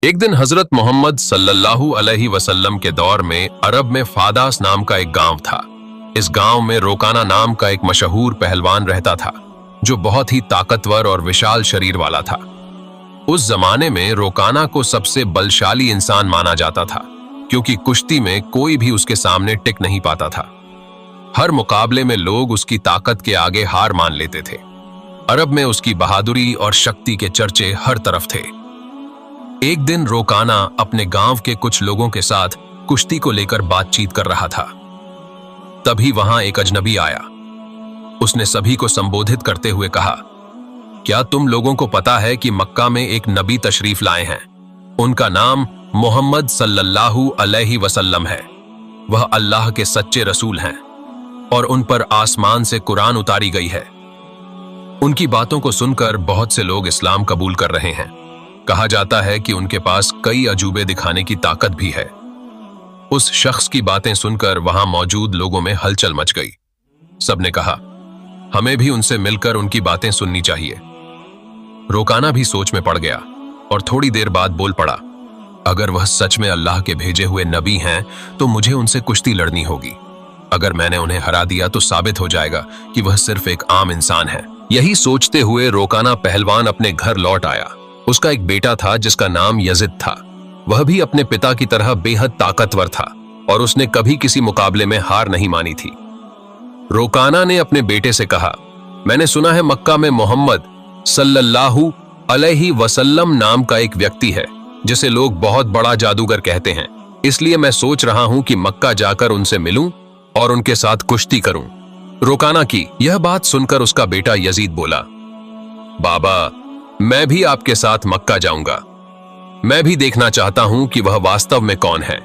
एक दिन हजरत मोहम्मद सल्लल्लाहु अलैहि वसल्लम के दौर में अरब में फादास नाम का एक गांव था। इस गांव में रोकाना नाम का एक मशहूर पहलवान रहता था जो बहुत ही ताकतवर और विशाल शरीर वाला था। उस जमाने में रोकाना को सबसे बलशाली इंसान माना जाता था क्योंकि कुश्ती में कोई भी उसके सामने टिक नहीं पाता था। हर मुकाबले में लोग उसकी ताकत के आगे हार मान लेते थे। अरब में उसकी बहादुरी और शक्ति के चर्चे हर तरफ थे। एक दिन रोकाना अपने गांव के कुछ लोगों के साथ कुश्ती को लेकर बातचीत कर रहा था। तभी वहां एक अजनबी आया। उसने सभी को संबोधित करते हुए कहा, क्या तुम लोगों को पता है कि मक्का में एक नबी तशरीफ लाए हैं? उनका नाम मोहम्मद सल्लल्लाहु अलैहि वसल्लम है। वह अल्लाह के सच्चे रसूल हैं और उन पर आसमान से कुरान उतारी गई है। उनकी बातों को सुनकर बहुत से लोग इस्लाम कबूल कर रहे हैं। कहा जाता है कि उनके पास कई अजूबे दिखाने की ताकत भी है। उस शख्स की बातें सुनकर वहां मौजूद लोगों में हलचल मच गई। सबने कहा, हमें भी उनसे मिलकर उनकी बातें सुननी चाहिए। रोकाना भी सोच में पड़ गया और थोड़ी देर बाद बोल पड़ा, अगर वह सच में अल्लाह के भेजे हुए नबी हैं तो मुझे उनसे कुश्ती लड़नी होगी। अगर मैंने उन्हें हरा दिया तो साबित हो जाएगा कि वह सिर्फ एक आम इंसान है। यही सोचते हुए रोकाना पहलवान अपने घर लौट आया। उसका एक बेटा था जिसका नाम यजिद था। वह भी अपने पिता की तरह बेहद ताकतवर था और उसने कभी किसी मुकाबले में हार नहीं मानी थी। रोकाना ने अपने बेटे से कहा, मैंने सुना है मक्का में मोहम्मद सल्लल्लाहु अलैहि वसल्लम नाम का एक व्यक्ति है जिसे लोग बहुत बड़ा जादूगर कहते हैं। इसलिए मैं सोच रहा हूं कि मक्का जाकर उनसे मिलूं और उनके साथ कुश्ती करूं। रोकाना की यह बात सुनकर उसका बेटा यजीद बोला, बाबा, मैं भी आपके साथ मक्का जाऊंगा। मैं भी देखना चाहता हूं कि वह वास्तव में कौन है।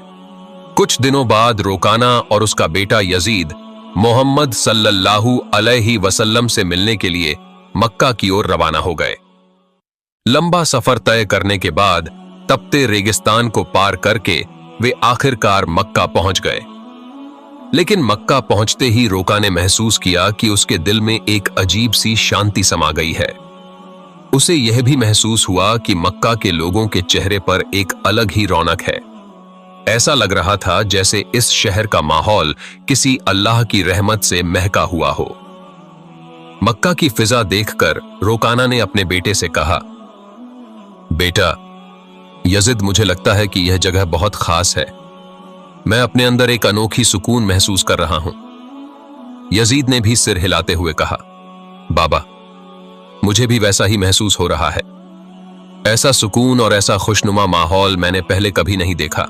कुछ दिनों बाद रोकाना और उसका बेटा यजीद मोहम्मद सल्लल्लाहु अलैहि वसल्लम से मिलने के लिए मक्का की ओर रवाना हो गए। लंबा सफर तय करने के बाद तपते रेगिस्तान को पार करके वे आखिरकार मक्का पहुंच गए। लेकिन मक्का पहुंचते ही रोका ने महसूस किया कि उसके दिल में एक अजीब सी शांति समा गई है। उसे यह भी महसूस हुआ कि मक्का के लोगों के चेहरे पर एक अलग ही रौनक है। ऐसा लग रहा था जैसे इस शहर का माहौल किसी अल्लाह की रहमत से महका हुआ हो। मक्का की फिजा देखकर रोकाना ने अपने बेटे से कहा, बेटा यजिद, मुझे लगता है कि यह जगह बहुत खास है। मैं अपने अंदर एक अनोखी सुकून महसूस कर रहा हूं। यजीद ने भी सिर हिलाते हुए कहा, बाबा, मुझे भी वैसा ही महसूस हो रहा है। ऐसा सुकून और ऐसा खुशनुमा माहौल मैंने पहले कभी नहीं देखा।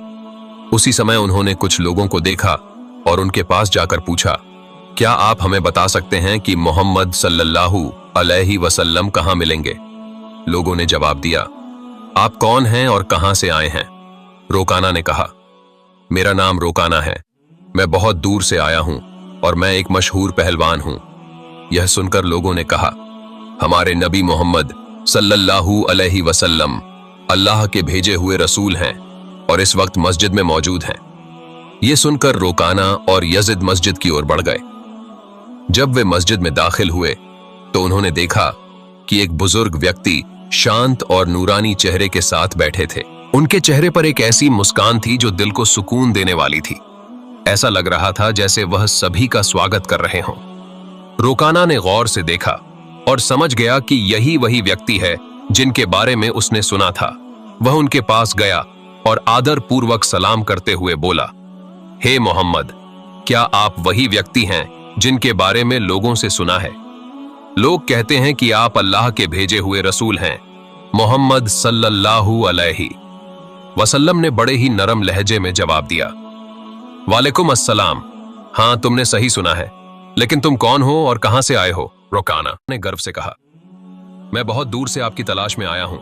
उसी समय उन्होंने कुछ लोगों को देखा और उनके पास जाकर पूछा, क्या आप हमें बता सकते हैं कि मोहम्मद सल्लल्लाहु अलैहि वसल्लम कहां मिलेंगे? लोगों ने जवाब दिया, आप कौन हैं और कहां से आए हैं? रोकाना ने कहा, मेरा नाम रोकाना है। मैं बहुत दूर से आया हूं और मैं एक मशहूर पहलवान हूं। यह सुनकर लोगों ने कहा, हमारे नबी मोहम्मद सल्लल्लाहु अलैहि वसल्लम अल्लाह के भेजे हुए रसूल हैं और इस वक्त मस्जिद में मौजूद हैं। यह सुनकर रोकाना और यजिद मस्जिद की ओर बढ़ गए। जब वे मस्जिद में दाखिल हुए तो उन्होंने देखा कि एक बुजुर्ग व्यक्ति शांत और नूरानी चेहरे के साथ बैठे थे। उनके चेहरे पर एक ऐसी मुस्कान थी जो दिल को सुकून देने वाली थी। ऐसा लग रहा था जैसे वह सभी का स्वागत कर रहे हों। रोकाना ने गौर से देखा और समझ गया कि यही वही व्यक्ति है जिनके बारे में उसने सुना था। वह उनके पास गया और आदर पूर्वक सलाम करते हुए बोला, हे मोहम्मद, क्या आप वही व्यक्ति हैं जिनके बारे में लोगों से सुना है? लोग कहते हैं कि आप अल्लाह के भेजे हुए रसूल हैं, मोहम्मद सल्लल्लाहु अलैहि वसल्लम ने बड़े ही नरम लहजे में जवाब दिया, वालेकुम अस्सलाम। हाँ, तुमने सही सुना है, लेकिन तुम कौन हो और कहां से आए हो? रोकाना ने गर्व से कहा, मैं बहुत दूर से आपकी तलाश में आया हूं।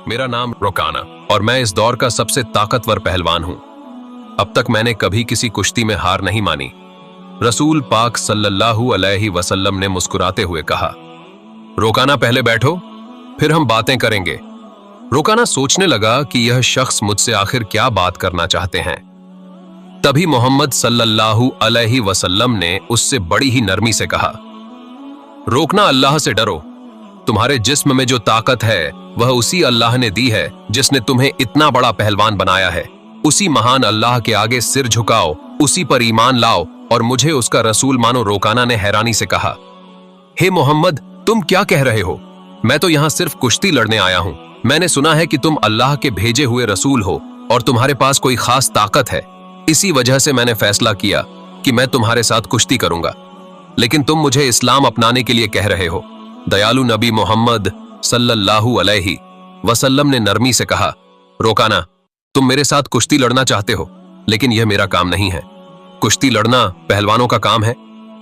मेरा नाम रोकाना और मैं इस दौर का सबसे ताकतवर पहलवान हूं। अब तक मैंने कभी किसी कुश्ती में हार नहीं मानी। रसूल पाक सल्लल्लाहु अलैहि वसल्लम ने मुस्कुराते हुए कहा, रोकाना, पहले बैठो, फिर हम बातें करेंगे। रोकाना सोचने लगा कि यह शख्स मुझसे आखिर क्या बात करना चाहते हैं। तभी मोहम्मद सल्लल्लाहु अलैहि वसल्लम ने उससे बड़ी ही नरमी से कहा, रोकना, अल्लाह से डरो। तुम्हारे जिस्म में जो ताकत है वह उसी अल्लाह ने दी है जिसने तुम्हें इतना बड़ा पहलवान बनाया है। उसी महान अल्लाह के आगे सिर झुकाओ, उसी पर ईमान लाओ और मुझे उसका रसूल मानो। रोकाना ने हैरानी से कहा, हे मोहम्मद, तुम क्या कह रहे हो? मैं तो यहाँ सिर्फ कुश्ती लड़ने आया हूँ। मैंने सुना है कि तुम अल्लाह के भेजे हुए रसूल हो और तुम्हारे पास कोई खास ताकत है। इसी वजह से मैंने फैसला किया कि मैं तुम्हारे साथ कुश्ती करूंगा। लेकिन तुम मुझे इस्लाम अपनाने के लिए कह रहे हो। दयालु नबी मोहम्मद सल्लल्लाहु अलैहि वसल्लम ने नरमी से कहा, रोकाना, तुम मेरे साथ कुश्ती लड़ना चाहते हो, लेकिन यह मेरा काम नहीं है। कुश्ती लड़ना पहलवानों का काम है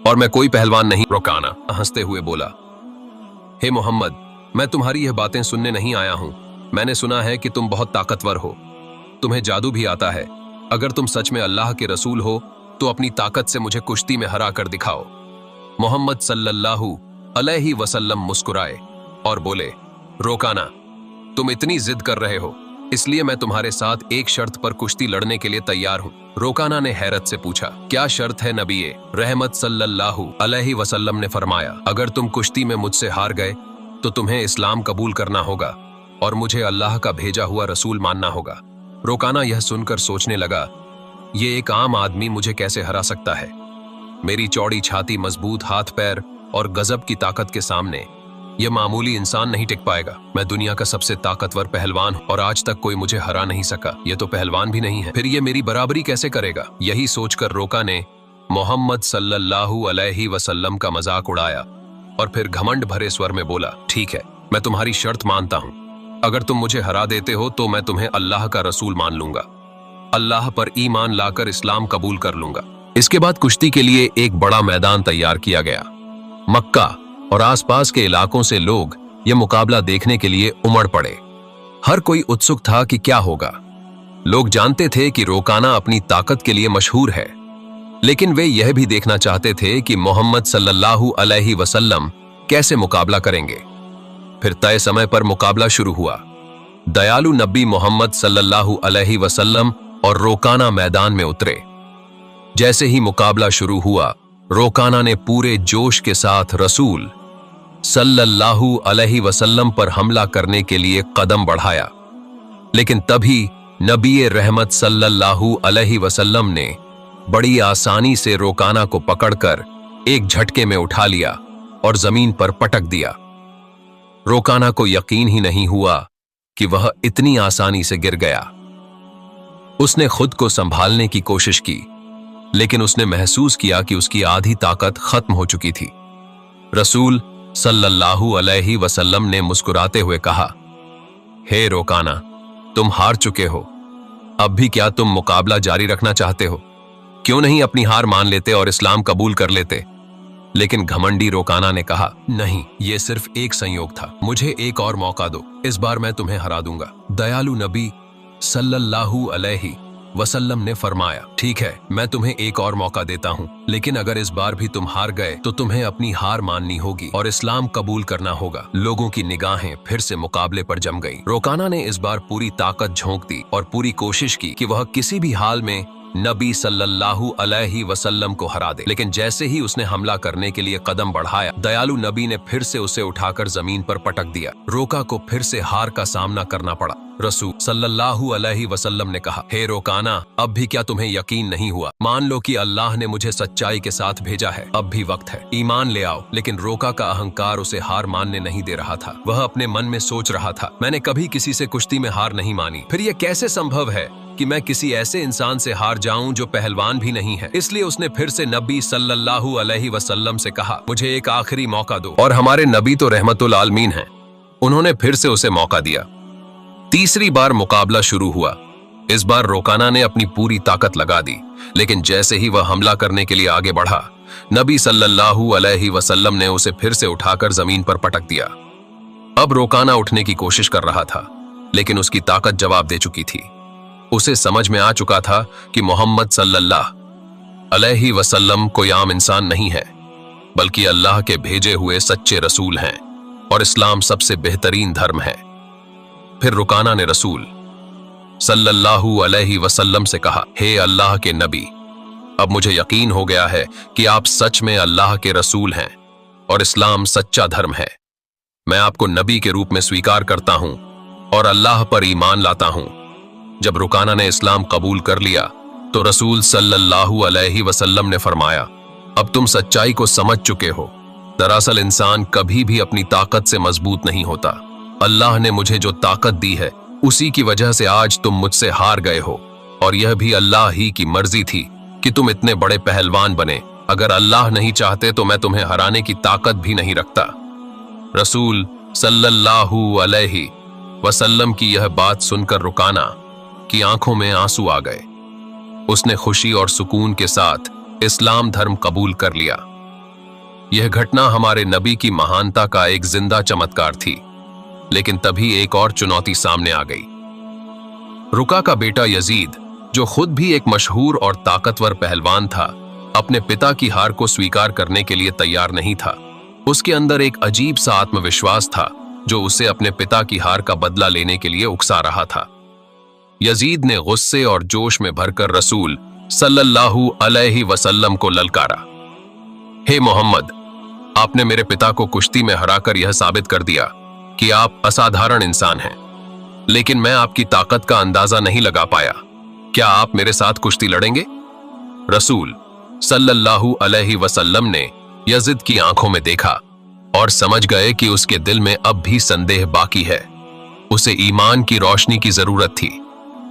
और मैं कोई पहलवान नहीं। रोकाना हंसते हुए बोला, हे मोहम्मद, मैं तुम्हारी यह बातें सुनने नहीं आया हूं। मैंने सुना है कि तुम बहुत ताकतवर हो, तुम्हें जादू भी आता है। अगर तुम सच में अल्लाह के रसूल हो तो अपनी ताकत से मुझे कुश्ती में हरा कर दिखाओ। मोहम्मद सल्लल्लाहु अलैहि वसल्लम मुस्कुराए और बोले, रोकाना, तुम इतनी जिद कर रहे हो, इसलिए मैं तुम्हारे साथ एक शर्त पर कुश्ती लड़ने के लिए तैयार हूँ। रोकाना ने हैरत से पूछा, क्या शर्त है नबीए रहमत सल्लल्लाहु अलैहि वसल्लम ने फरमाया, अगर तुम कुश्ती में मुझसे हार गए तो तुम्हें इस्लाम कबूल करना होगा और मुझे अल्लाह का भेजा हुआ रसूल मानना होगा। रोकाना यह सुनकर सोचने लगा, ये एक आम आदमी मुझे कैसे हरा सकता है? मेरी चौड़ी छाती, मजबूत हाथ पैर और गजब की ताकत के सामने यह मामूली इंसान नहीं टिक पाएगा। मैं दुनिया का सबसे ताकतवर पहलवान हूं और आज तक कोई मुझे हरा नहीं सका। यह तो पहलवान भी नहीं है, फिर यह मेरी बराबरी कैसे करेगा? यही सोचकर रोका ने मोहम्मद सल्लल्लाहु अलैहि वसल्लम का मजाक उड़ाया और फिर घमंड भरे स्वर में बोला, ठीक है, मैं तुम्हारी शर्त मानता हूं। अगर तुम मुझे हरा देते हो तो मैं तुम्हें अल्लाह का रसूल मान लूंगा, अल्लाह पर ईमान लाकर इस्लाम कबूल कर लूंगा। इसके बाद कुश्ती के लिए एक बड़ा मैदान तैयार किया गया। मक्का और आसपास के इलाकों से लोग यह मुकाबला देखने के लिए उमड़ पड़े। हर कोई उत्सुक था कि क्या होगा। लोग जानते थे कि रोकाना अपनी ताकत के लिए मशहूर है, लेकिन वे यह भी देखना चाहते थे कि मोहम्मद सल्लल्लाहु अलैहि वसल्लम कैसे मुकाबला करेंगे। फिर तय समय पर मुकाबला शुरू हुआ। दयालु नबी मोहम्मद सल्लल्लाहु अलैहि वसल्लम और रोकाना मैदान में उतरे। जैसे ही मुकाबला शुरू हुआ, रोकाना ने पूरे जोश के साथ रसूल सल्लल्लाहु अलैहि वसल्लम पर हमला करने के लिए कदम बढ़ाया, लेकिन तभी नबी रहमत सल्लल्लाहु अलैहि वसल्लम ने बड़ी आसानी से रोकाना को पकड़कर एक झटके में उठा लिया और जमीन पर पटक दिया। रोकाना को यकीन ही नहीं हुआ कि वह इतनी आसानी से गिर गया। उसने खुद को संभालने की कोशिश की, लेकिन उसने महसूस किया कि उसकी आधी ताकत खत्म हो चुकी थी। रसूल सल्लल्लाहु अलैहि वसल्लम ने मुस्कुराते हुए कहा, हे रोकाना, तुम हार चुके हो। अब भी क्या तुम मुकाबला जारी रखना चाहते हो? क्यों नहीं अपनी हार मान लेते और इस्लाम कबूल कर लेते? लेकिन घमंडी रोकाना ने कहा, नहीं, यह सिर्फ एक संयोग था, मुझे एक और मौका दो, इस बार मैं तुम्हें हरा दूंगा। दयालु नबी सल्लल्लाहु अलैहि वसल्लम ने फरमाया, ठीक है, मैं तुम्हें एक और मौका देता हूँ, लेकिन अगर इस बार भी तुम हार गए तो तुम्हें अपनी हार माननी होगी और इस्लाम कबूल करना होगा। लोगों की निगाहें फिर से मुकाबले पर जम गईं। रोकाना ने इस बार पूरी ताकत झोंक दी और पूरी कोशिश की कि वह किसी भी हाल में नबी सल्लल्लाहु अलैहि वसल्लम को हरा दे। लेकिन जैसे ही उसने हमला करने के लिए कदम बढ़ाया, दयालु नबी ने फिर से उसे उठाकर जमीन पर पटक दिया। रोका को फिर से हार का सामना करना पड़ा। रसूल सल्लल्लाहु अलैहि वसल्लम ने कहा, हे रोकाना, अब भी क्या तुम्हें यकीन नहीं हुआ? मान लो कि अल्लाह ने मुझे सच्चाई के साथ भेजा है, अब भी वक्त है, ईमान ले आओ। लेकिन रोका का अहंकार उसे हार मानने नहीं दे रहा था। वह अपने मन में सोच रहा था, मैंने कभी किसी से कुश्ती में हार नहीं मानी, फिर यह कैसे संभव है कि मैं किसी ऐसे इंसान से हार जाऊं जो पहलवान भी नहीं है। इसलिए उसने फिर से नबी सल्लल्लाहु अलैहि वसल्लम से कहा, मुझे एक आखिरी मौका दो। और हमारे नबी तो रहमतुल आलमीन हैं, उन्होंने फिर से उसे मौका दिया। तीसरी बार मुकाबला शुरू हुआ। इस बार रोकाना ने अपनी पूरी ताकत लगा दी, लेकिन जैसे ही वह हमला करने के लिए आगे बढ़ा, नबी सल्लल्लाहु अलैहि वसल्लम ने उसे फिर से उठाकर जमीन पर पटक दिया। अब रोकाना उठने की कोशिश कर रहा था, लेकिन उसकी ताकत जवाब दे चुकी थी। उसे समझ में आ चुका था कि मोहम्मद सल्लल्लाहु अलैहि वसल्लम कोई आम इंसान नहीं है, बल्कि अल्लाह के भेजे हुए सच्चे रसूल हैं और इस्लाम सबसे बेहतरीन धर्म है। फिर रुकाना ने रसूल सल्लल्लाहु अलैहि वसल्लम से कहा, हे अल्लाह के नबी, अब मुझे यकीन हो गया है कि आप सच में अल्लाह के रसूल हैं और इस्लाम सच्चा धर्म है। मैं आपको नबी के रूप में स्वीकार करता हूं और अल्लाह पर ईमान लाता हूं। जब रुकाना ने इस्लाम कबूल कर लिया तो रसूल सल्लल्लाहु अलैहि वसल्लम ने फरमाया, अब तुम सच्चाई को समझ चुके हो। दरअसल इंसान कभी भी अपनी ताकत से मजबूत नहीं होता। अल्लाह ने मुझे जो ताकत दी है उसी की वजह से आज तुम मुझसे हार गए हो, और यह भी अल्लाह ही की मर्जी थी कि तुम इतने बड़े पहलवान बने। अगर अल्लाह नहीं चाहते तो मैं तुम्हें हराने की ताकत भी नहीं रखता। रसूल सल्लल्लाहु अलैहि वसल्लम की यह बात सुनकर रुकाना की आंखों में आंसू आ गए। उसने खुशी और सुकून के साथ इस्लाम धर्म कबूल कर लिया। यह घटना हमारे नबी की महानता का एक जिंदा चमत्कार थी। लेकिन तभी एक और चुनौती सामने आ गई। रुका का बेटा यजीद, जो खुद भी एक मशहूर और ताकतवर पहलवान था, अपने पिता की हार को स्वीकार करने के लिए तैयार नहीं था। उसके अंदर एक अजीब सा आत्मविश्वास था जो उसे अपने पिता की हार का बदला लेने के लिए उकसा रहा था। यजीद ने गुस्से और जोश में भरकर रसूल सल्लल्लाहु अलैहि वसल्लम को ललकारा, हे मोहम्मद, आपने मेरे पिता को कुश्ती में हराकर यह साबित कर दिया कि आप असाधारण इंसान हैं, लेकिन मैं आपकी ताकत का अंदाजा नहीं लगा पाया। क्या आप मेरे साथ कुश्ती लड़ेंगे? रसूल सल्लल्लाहु अलैहि वसल्लम ने यजीद की आंखों में देखा और समझ गए कि उसके दिल में अब भी संदेह बाकी है। उसे ईमान की रोशनी की जरूरत थी,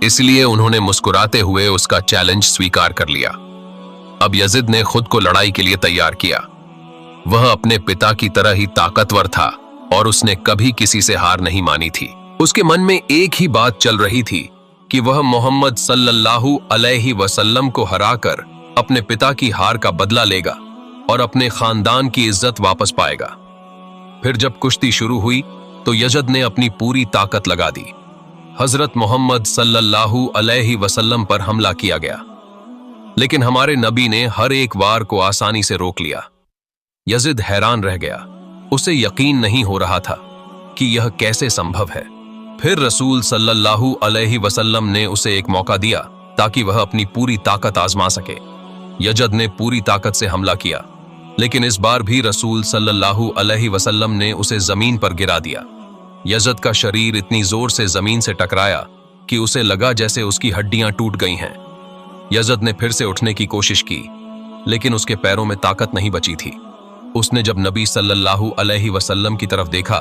इसलिए उन्होंने मुस्कुराते हुए उसका चैलेंज स्वीकार कर लिया। अब यजीद ने खुद को लड़ाई के लिए तैयार किया। वह अपने पिता की तरह ही ताकतवर था और उसने कभी किसी से हार नहीं मानी थी। उसके मन में एक ही बात चल रही थी कि वह मोहम्मद सल्लल्लाहु अलैहि वसल्लम को हराकर अपने पिता की हार का बदला लेगा और अपने खानदान की इज्जत वापस पाएगा। फिर जब कुश्ती शुरू हुई तो यजीद ने अपनी पूरी ताकत लगा दी। हजरत मोहम्मद सल्लल्लाहु अलैहि वसल्लम पर हमला किया गया, लेकिन हमारे नबी ने हर एक वार को आसानी से रोक लिया। यजीद हैरान रह गया। उसे यकीन नहीं हो रहा था कि यह कैसे संभव है। फिर रसूल सल्लल्लाहु अलैहि वसल्लम ने उसे एक मौका दिया ताकि वह अपनी पूरी ताकत आजमा सके। यजीद ने पूरी ताकत से हमला किया, लेकिन इस बार भी रसूल सल्लल्लाहु अलैहि वसल्लम ने उसे जमीन पर गिरा दिया। यजीद का शरीर इतनी जोर से जमीन से टकराया कि उसे लगा जैसे उसकी हड्डियां टूट गई हैं। यजीद ने फिर से उठने की कोशिश की, लेकिन उसके पैरों में ताकत नहीं बची थी। उसने जब नबी सल्लल्लाहु अलैहि वसल्लम की तरफ देखा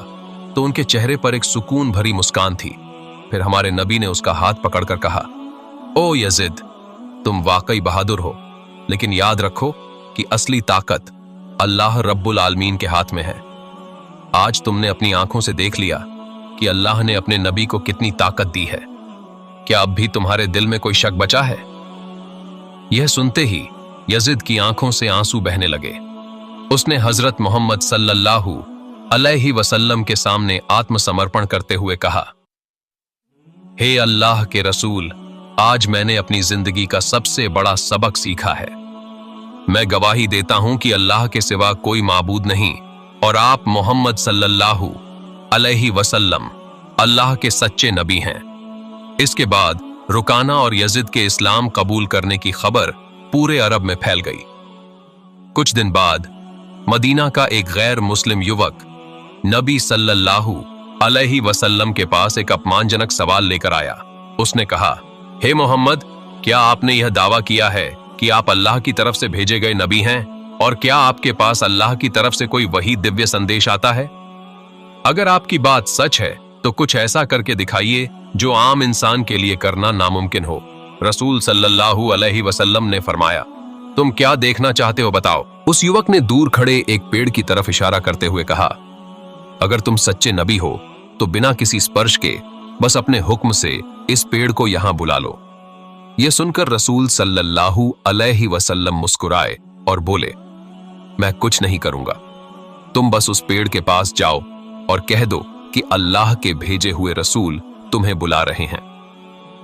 तो उनके चेहरे पर एक सुकून भरी मुस्कान थी। फिर हमारे नबी ने उसका हाथ पकड़कर कहा, ओ यजीद, तुम वाकई बहादुर हो, लेकिन याद रखो कि असली ताकत अल्लाह रब्बुल आलमीन के हाथ में है। आज तुमने अपनी आंखों से देख लिया कि अल्लाह ने अपने नबी को कितनी ताकत दी है। क्या अब भी तुम्हारे दिल में कोई शक बचा है? यह सुनते ही यजीद की आंखों से आंसू बहने लगे। उसने हजरत मोहम्मद सल्लल्लाहु अलैहि वसल्लम के सामने आत्मसमर्पण करते हुए कहा, हे अल्लाह के रसूल, आज मैंने अपनी जिंदगी का सबसे बड़ा सबक सीखा है। मैं गवाही देता हूं कि अल्लाह के सिवा कोई माबूद नहीं और आप मोहम्मद सल्लल्लाहु अलैहि वसल्लम अल्लाह के सच्चे नबी हैं। इसके बाद रुकाना और यजीद के इस्लाम कबूल करने की खबर पूरे अरब में फैल गई। कुछ दिन बाद मदीना का एक गैर मुस्लिम युवक नबी सल्लल्लाहु अलैहि वसल्लम के पास एक अपमानजनक सवाल लेकर आया। उसने कहा, हे मोहम्मद, क्या आपने यह दावा किया है कि आप अल्लाह की तरफ से भेजे गए नबी हैं, और क्या आपके पास अल्लाह की तरफ से कोई वही दिव्य संदेश आता है? अगर आपकी बात सच है तो कुछ ऐसा करके दिखाइए जो आम इंसान के लिए करना नामुमकिन हो। रसूल सल्लल्लाहु अलैहि वसल्लम ने फरमाया, तुम क्या देखना चाहते हो बताओ? उस युवक ने दूर खड़े एक पेड़ की तरफ इशारा करते हुए कहा, अगर तुम सच्चे नबी हो तो बिना किसी स्पर्श के बस अपने हुक्म से इस पेड़ को यहां बुला लो। यह सुनकर रसूल सल्लल्लाहु अलैहि वसल्लम मुस्कुराए और बोले, मैं कुछ नहीं करूंगा, तुम बस उस पेड़ के पास जाओ और कह दो कि अल्लाह के भेजे हुए रसूल तुम्हें बुला रहे हैं।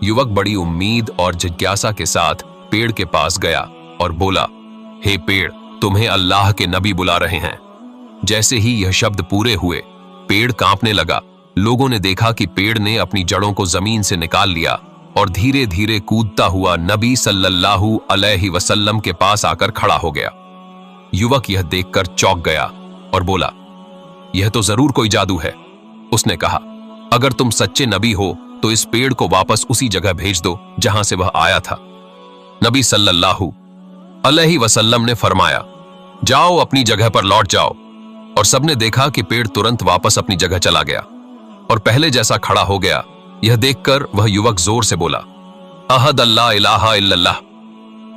युवक बड़ी उम्मीद और जिज्ञासा के साथ पेड़ के पास गया और बोला, हे पेड़, तुम्हें अल्लाह के नबी बुला रहे हैं। जैसे ही यह शब्द पूरे हुए, पेड़ कांपने लगा। लोगों ने देखा कि पेड़ ने अपनी जड़ों को जमीन से निकाल लिया और धीरे धीरे कूदता हुआ नबी सल्लल्लाहु अलैहि वसल्लम के पास आकर खड़ा हो गया। युवक यह देखकर चौंक गया और बोला, यह तो जरूर कोई जादू है। उसने कहा, अगर तुम सच्चे नबी हो तो इस पेड़ को वापस उसी जगह भेज दो जहां से वह आया था। नबी सल्लल्लाहु अलैहि वसल्लम ने फरमाया, जाओ अपनी जगह पर लौट जाओ। और सबने देखा कि पेड़ तुरंत वापस अपनी जगह चला गया और पहले जैसा खड़ा हो गया। यह देखकर वह युवक जोर से बोला, अहद अल्लाह इलाहा इल्लल्लाह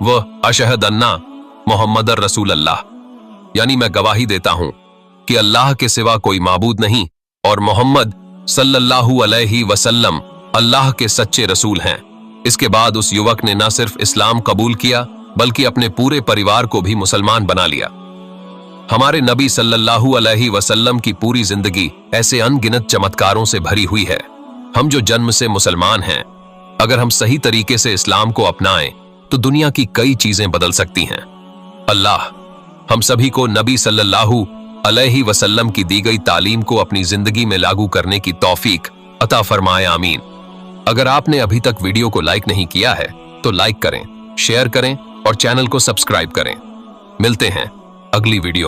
व अशहद अन्ना मोहम्मदर रसूल अल्लाह, यानी मैं गवाही देता हूं कि अल्लाह के सिवा कोई माबूद नहीं और मोहम्मद सल्लल्लाहु अलैहि वसल्लम अल्लाह के सच्चे रसूल हैं। इसके बाद उस युवक ने न सिर्फ इस्लाम कबूल किया बल्कि अपने पूरे परिवार को भी मुसलमान बना लिया। हमारे नबी सल्लल्लाहु अलैहि वसल्लम की पूरी जिंदगी ऐसे अनगिनत चमत्कारों से भरी हुई है। हम जो जन्म से मुसलमान हैं, अगर हम सही तरीके से इस्लाम को अपनाएं तो दुनिया की कई चीजें बदल सकती हैं। अल्लाह हम सभी को नबी सल्लल्लाहु अलैहि वसल्लम की दी गई तालीम को अपनी जिंदगी में लागू करने की तौफीक अता फरमाए, आमीन। अगर आपने अभी तक वीडियो को लाइक नहीं किया है तो लाइक करें, शेयर करें और चैनल को सब्सक्राइब करें। मिलते हैं अगली वीडियो।